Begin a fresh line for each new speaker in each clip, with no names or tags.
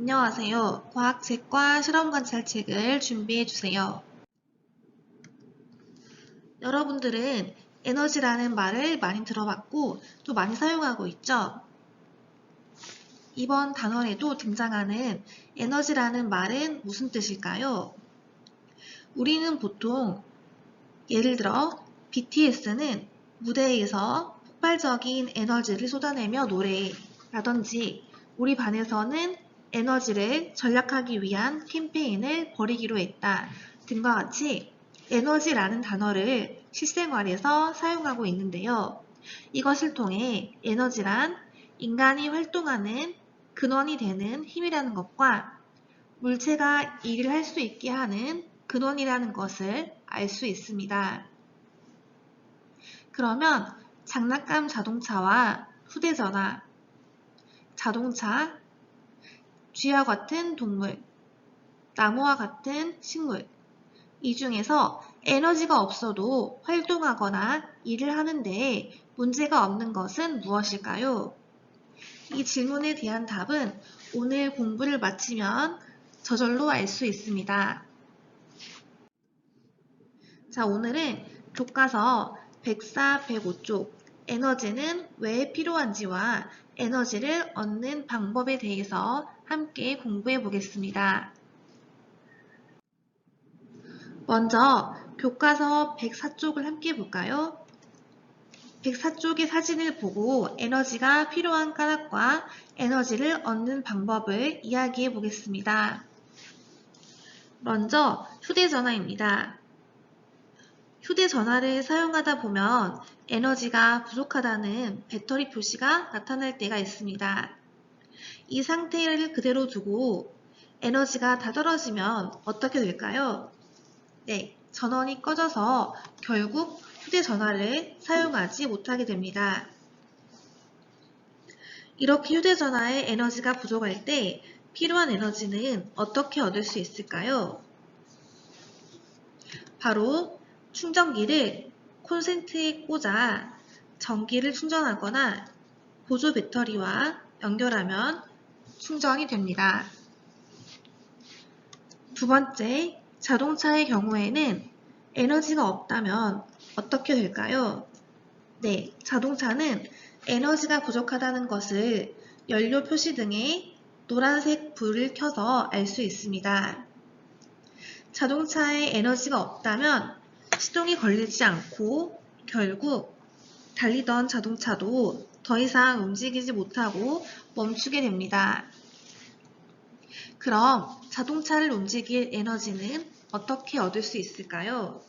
안녕하세요. 과학책과 실험관찰책을 준비해 주세요. 여러분들은 에너지라는 말을 많이 들어봤고 또 많이 사용하고 있죠? 이번 단원에도 등장하는 에너지라는 말은 무슨 뜻일까요? 우리는 보통 예를 들어 BTS는 무대에서 폭발적인 에너지를 쏟아내며 노래라든지 우리 반에서는 에너지를 절약하기 위한 캠페인을 벌이기로 했다 등과 같이 에너지라는 단어를 실생활에서 사용하고 있는데요. 이것을 통해 에너지란 인간이 활동하는 근원이 되는 힘이라는 것과 물체가 일을 할 수 있게 하는 근원이라는 것을 알 수 있습니다. 그러면 장난감 자동차와 휴대전화, 자동차, 쥐와 같은 동물, 나무와 같은 식물, 이 중에서 에너지가 없어도 활동하거나 일을 하는데 문제가 없는 것은 무엇일까요? 이 질문에 대한 답은 오늘 공부를 마치면 저절로 알 수 있습니다. 자, 오늘은 교과서 104, 105쪽 에너지는 왜 필요한지와 에너지를 얻는 방법에 대해서 함께 공부해 보겠습니다. 먼저 교과서 104쪽을 함께 볼까요? 104쪽의 사진을 보고 에너지가 필요한 까닭과 에너지를 얻는 방법을 이야기해 보겠습니다. 먼저 휴대전화입니다. 휴대전화를 사용하다 보면 에너지가 부족하다는 배터리 표시가 나타날 때가 있습니다. 이 상태를 그대로 두고 에너지가 다 떨어지면 어떻게 될까요? 네, 전원이 꺼져서 결국 휴대전화를 사용하지 못하게 됩니다. 이렇게 휴대전화에 에너지가 부족할 때 필요한 에너지는 어떻게 얻을 수 있을까요? 바로 충전기를 콘센트에 꽂아 전기를 충전하거나 보조 배터리와 연결하면 충전이 됩니다. 두 번째, 자동차의 경우에는 에너지가 없다면 어떻게 될까요? 네, 자동차는 에너지가 부족하다는 것을 연료 표시 등의 노란색 불을 켜서 알 수 있습니다. 자동차에 에너지가 없다면 시동이 걸리지 않고 결국 달리던 자동차도 더 이상 움직이지 못하고 멈추게 됩니다. 그럼 자동차를 움직일 에너지는 어떻게 얻을 수 있을까요?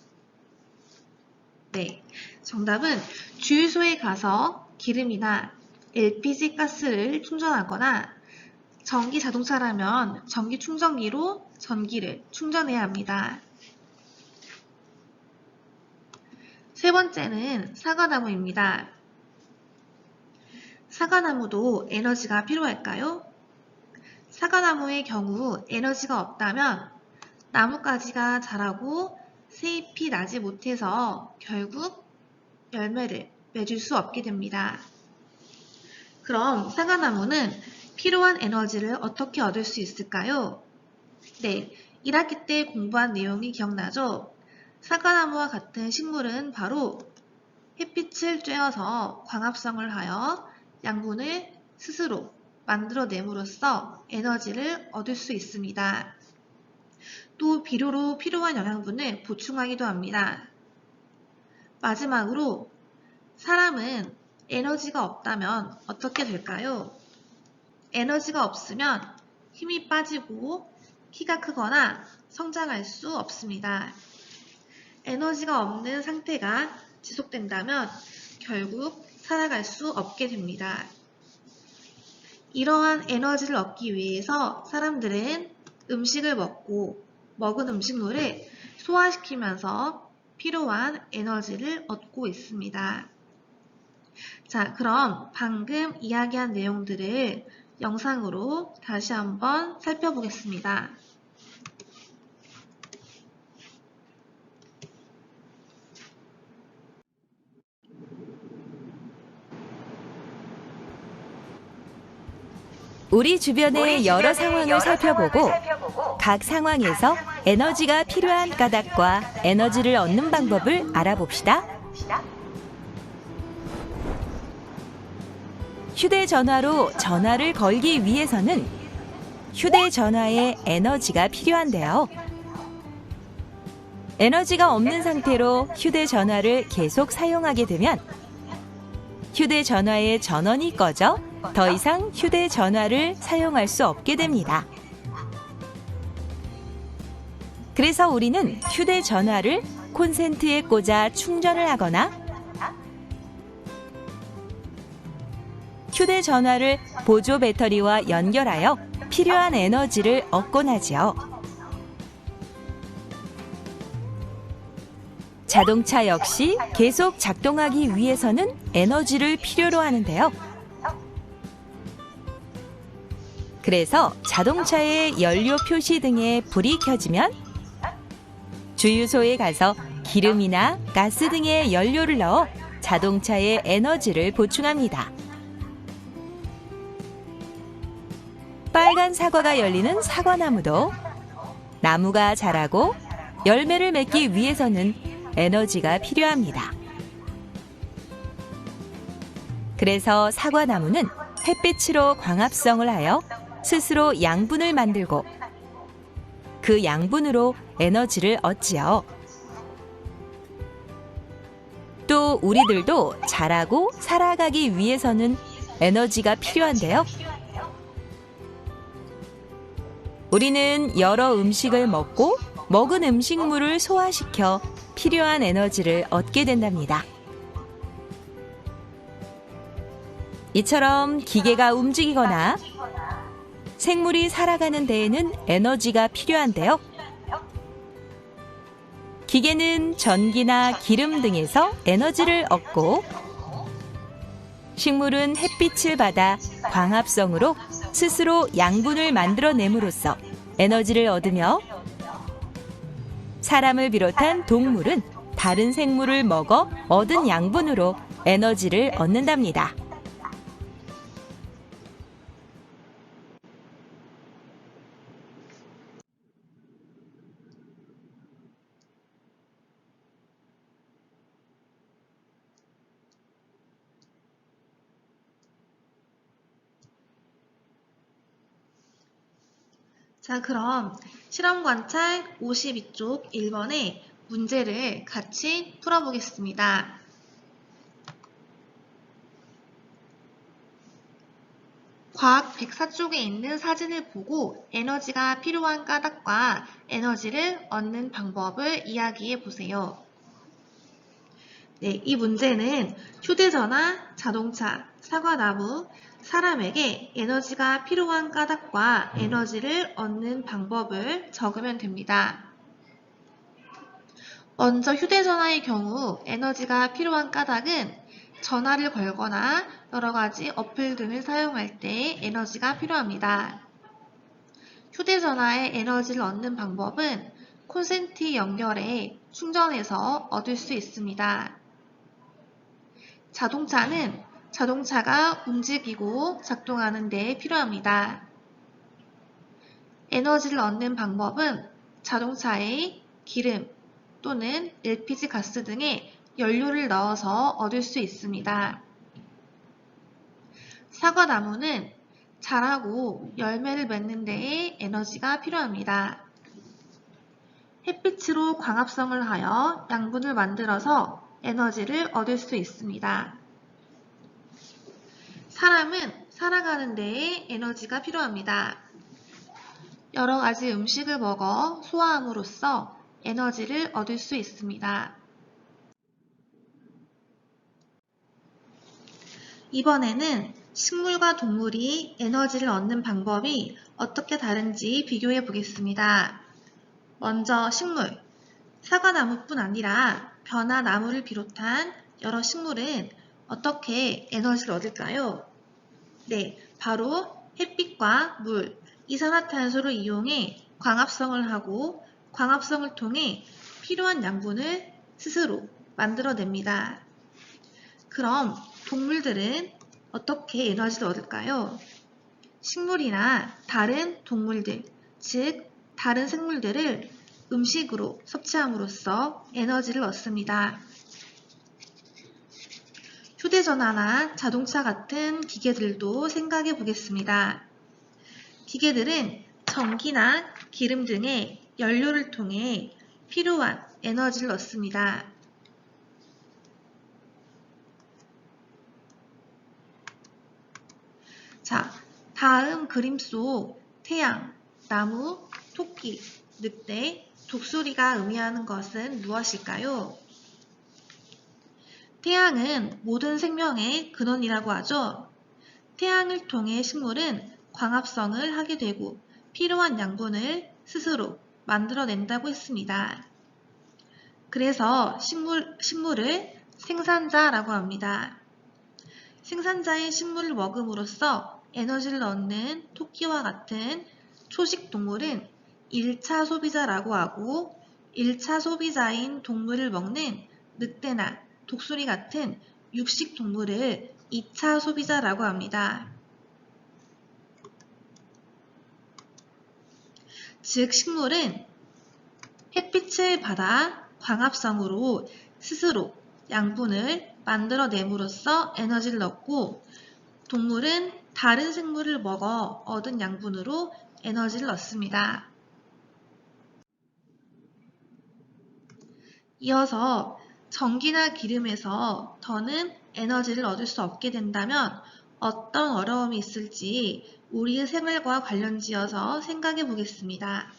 네, 정답은 주유소에 가서 기름이나 LPG 가스를 충전하거나 전기 자동차라면 전기 충전기로 전기를 충전해야 합니다. 세 번째는 사과나무입니다. 사과나무도 에너지가 필요할까요? 사과나무의 경우 에너지가 없다면 나뭇가지가 자라고 새잎이 나지 못해서 결국 열매를 맺을 수 없게 됩니다. 그럼 사과나무는 필요한 에너지를 어떻게 얻을 수 있을까요? 네, 1학기 때 공부한 내용이 기억나죠? 사과나무와 같은 식물은 바로 햇빛을 쬐어서 광합성을 하여 양분을 스스로 만들어냄으로써 에너지를 얻을 수 있습니다. 또 비료로 필요한 영양분을 보충하기도 합니다. 마지막으로 사람은 에너지가 없다면 어떻게 될까요? 에너지가 없으면 힘이 빠지고 키가 크거나 성장할 수 없습니다. 에너지가 없는 상태가 지속된다면 결국 살아갈 수 없게 됩니다. 이러한 에너지를 얻기 위해서 사람들은 음식을 먹고 먹은 음식물을 소화시키면서 필요한 에너지를 얻고 있습니다. 자, 그럼 방금 이야기한 내용들을 영상으로 다시 한번 살펴보겠습니다.
우리 주변의 여러 상황을 살펴보고 각 상황에서 에너지가 필요한 까닭과 에너지를 얻는 방법을 알아봅시다. 휴대전화로 전화를 걸기 위해서는 휴대전화에 에너지가 필요한데요. 에너지가 없는 상태로 휴대전화를 계속 사용하게 되면 휴대전화의 전원이 꺼져 더 이상 휴대전화를 사용할 수 없게 됩니다. 그래서 우리는 휴대전화를 콘센트에 꽂아 충전을 하거나 휴대전화를 보조 배터리와 연결하여 필요한 에너지를 얻곤 하지요. 자동차 역시 계속 작동하기 위해서는 에너지를 필요로 하는데요. 그래서 자동차의 연료 표시 등에 불이 켜지면 주유소에 가서 기름이나 가스 등의 연료를 넣어 자동차에 에너지를 보충합니다. 빨간 사과가 열리는 사과나무도 나무가 자라고 열매를 맺기 위해서는 에너지가 필요합니다. 그래서 사과나무는 햇빛으로 광합성을 하여 스스로 양분을 만들고 그 양분으로 에너지를 얻지요. 또 우리들도 자라고 살아가기 위해서는 에너지가 필요한데요. 우리는 여러 음식을 먹고 먹은 음식물을 소화시켜 필요한 에너지를 얻게 된답니다. 이처럼 기계가 움직이거나 생물이 살아가는 데에는 에너지가 필요한데요. 기계는 전기나 기름 등에서 에너지를 얻고 식물은 햇빛을 받아 광합성으로 스스로 양분을 만들어냄으로써 에너지를 얻으며 사람을 비롯한 동물은 다른 생물을 먹어 얻은 양분으로 에너지를 얻는답니다.
자, 그럼 실험 관찰 52쪽 1번의 문제를 같이 풀어보겠습니다. 과학 104쪽에 있는 사진을 보고 에너지가 필요한 까닭과 에너지를 얻는 방법을 이야기해 보세요. 네, 이 문제는 휴대전화, 자동차, 사과나무, 사람에게 에너지가 필요한 까닭과 에너지를 얻는 방법을 적으면 됩니다. 먼저 휴대전화의 경우 에너지가 필요한 까닭은 전화를 걸거나 여러가지 어플 등을 사용할 때 에너지가 필요합니다. 휴대전화에 에너지를 얻는 방법은 콘센트 연결해 충전해서 얻을 수 있습니다. 자동차는 자동차가 움직이고 작동하는 데 필요합니다. 에너지를 얻는 방법은 자동차에 기름 또는 LPG 가스 등의 연료를 넣어서 얻을 수 있습니다. 사과나무는 자라고 열매를 맺는 데에 에너지가 필요합니다. 햇빛으로 광합성을 하여 양분을 만들어서 에너지를 얻을 수 있습니다. 사람은 살아가는 데에 에너지가 필요합니다. 여러 가지 음식을 먹어 소화함으로써 에너지를 얻을 수 있습니다. 이번에는 식물과 동물이 에너지를 얻는 방법이 어떻게 다른지 비교해 보겠습니다. 먼저 식물, 사과나무뿐 아니라 벼나 나무를 비롯한 여러 식물은 어떻게 에너지를 얻을까요? 네, 바로 햇빛과 물, 이산화탄소를 이용해 광합성을 하고 광합성을 통해 필요한 양분을 스스로 만들어냅니다. 그럼 동물들은 어떻게 에너지를 얻을까요? 식물이나 다른 동물들, 즉 다른 생물들을 음식으로 섭취함으로써 에너지를 얻습니다. 휴대전화나 자동차 같은 기계들도 생각해 보겠습니다. 기계들은 전기나 기름 등의 연료를 통해 필요한 에너지를 얻습니다. 자, 다음 그림 속 태양, 나무, 토끼, 늑대, 독수리가 의미하는 것은 무엇일까요? 태양은 모든 생명의 근원이라고 하죠. 태양을 통해 식물은 광합성을 하게 되고 필요한 양분을 스스로 만들어낸다고 했습니다. 그래서 식물을 생산자라고 합니다. 생산자인 식물을 먹음으로써 에너지를 얻는 토끼와 같은 초식 동물은 1차 소비자라고 하고 1차 소비자인 동물을 먹는 늑대나 독수리 같은 육식 동물을 2차 소비자라고 합니다. 즉 식물은 햇빛을 받아 광합성으로 스스로 양분을 만들어냄으로써 에너지를 얻고 동물은 다른 생물을 먹어 얻은 양분으로 에너지를 얻습니다. 이어서 전기나 기름에서 더는 에너지를 얻을 수 없게 된다면 어떤 어려움이 있을지 우리의 생활과 관련지어서 생각해 보겠습니다.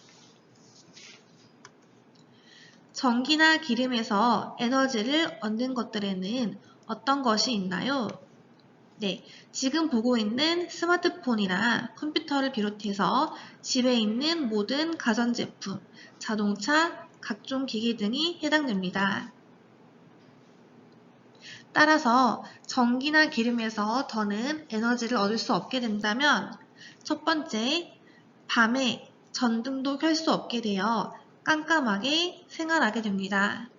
전기나 기름에서 에너지를 얻는 것들에는 어떤 것이 있나요? 네, 지금 보고 있는 스마트폰이나 컴퓨터를 비롯해서 집에 있는 모든 가전제품, 자동차, 각종 기기 등이 해당됩니다. 따라서 전기나 기름에서 더는 에너지를 얻을 수 없게 된다면 첫 번째, 밤에 전등도 켤 수 없게 되어 깜깜하게 생활하게 됩니다.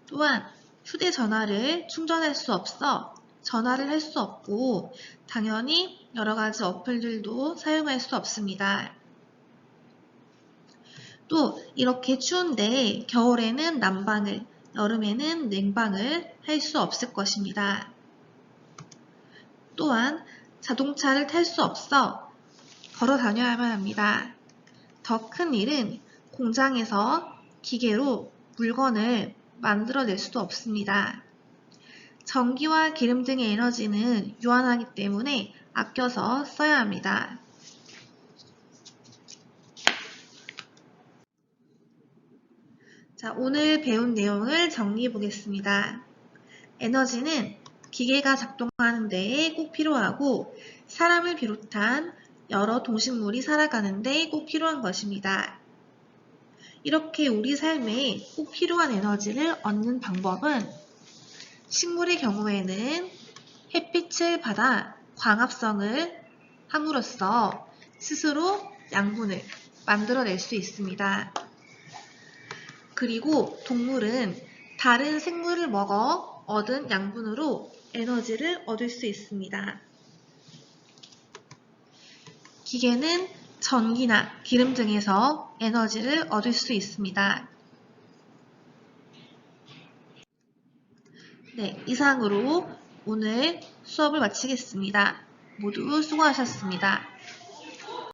또한 휴대전화를 충전할 수 없어 전화를 할 수 없고 당연히 여러가지 어플들도 사용할 수 없습니다. 또 이렇게 추운데 겨울에는 난방을, 여름에는 냉방을 할 수 없을 것입니다. 또한 자동차를 탈 수 없어 걸어 다녀야만 합니다. 더 큰 일은 공장에서 기계로 물건을 만들어낼 수도 없습니다. 전기와 기름 등의 에너지는 유한하기 때문에 아껴서 써야 합니다. 자, 오늘 배운 내용을 정리해 보겠습니다. 에너지는 기계가 작동하는 데에 꼭 필요하고 사람을 비롯한 여러 동식물이 살아가는 데 꼭 필요한 것입니다. 이렇게 우리 삶에 꼭 필요한 에너지를 얻는 방법은 식물의 경우에는 햇빛을 받아 광합성을 함으로써 스스로 양분을 만들어낼 수 있습니다. 그리고 동물은 다른 생물을 먹어 얻은 양분으로 에너지를 얻을 수 있습니다. 기계는 전기나 기름 등에서 에너지를 얻을 수 있습니다. 네, 이상으로 오늘 수업을 마치겠습니다. 모두 수고하셨습니다.